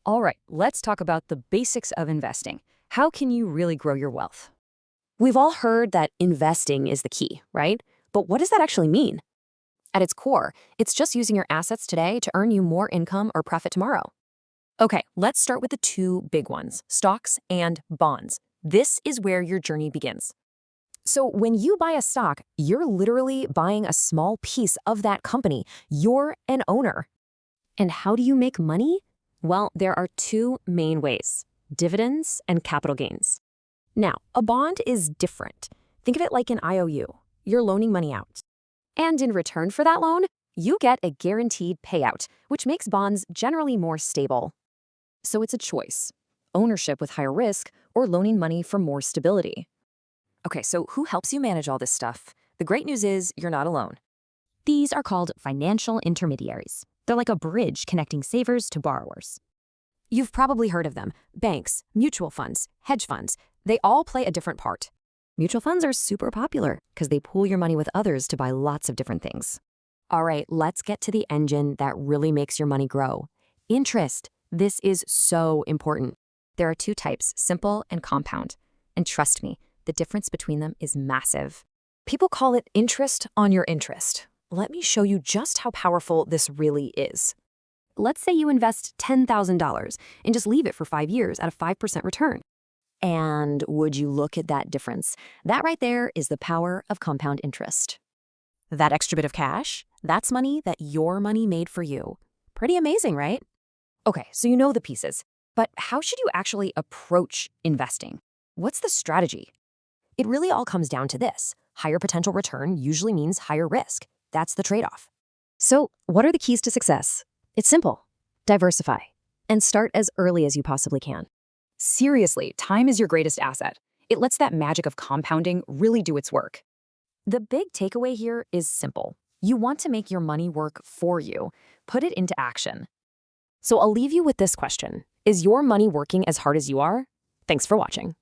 All right, let's talk about the basics of investing. How can you really grow your wealth? We've all heard that investing is the key, right? But what does that actually mean? At its core, it's just using your assets today to earn you more income or profit tomorrow. Okay, let's start with the two big ones, stocks and bonds. This is where your journey begins. So when you buy a stock, you're literally buying a small piece of that company. You're an owner. And how do you make money? Well, there are two main ways, dividends and capital gains. Now, a bond is different. Think of it like an IOU. You're loaning money out. And in return for that loan, you get a guaranteed payout, which makes bonds generally more stable. So it's a choice, ownership with higher risk or loaning money for more stability. Okay, so who helps you manage all this stuff? The great news is you're not alone. These are called financial intermediaries. They're like a bridge connecting savers to borrowers. You've probably heard of them. Banks, mutual funds, hedge funds, they all play a different part. Mutual funds are super popular because they pool your money with others to buy lots of different things. All right, let's get to the engine that really makes your money grow. Interest. This is so important. There are two types, simple and compound. And trust me, the difference between them is massive. People call it interest on your interest. Let me show you just how powerful this really is. Let's say you invest $10,000 and just leave it for 5 years at a 5% return. And would you look at that difference? That right there is the power of compound interest. That extra bit of cash, that's money that your money made for you. Pretty amazing, right? Okay, so you know the pieces, but how should you actually approach investing? What's the strategy? It really all comes down to this. Higher potential return usually means higher risk. That's the trade-off. So what are the keys to success? It's simple. Diversify. And start as early as you possibly can. Seriously, time is your greatest asset. It lets that magic of compounding really do its work. The big takeaway here is simple. You want to make your money work for you. Put it into action. So I'll leave you with this question. Is your money working as hard as you are? Thanks for watching.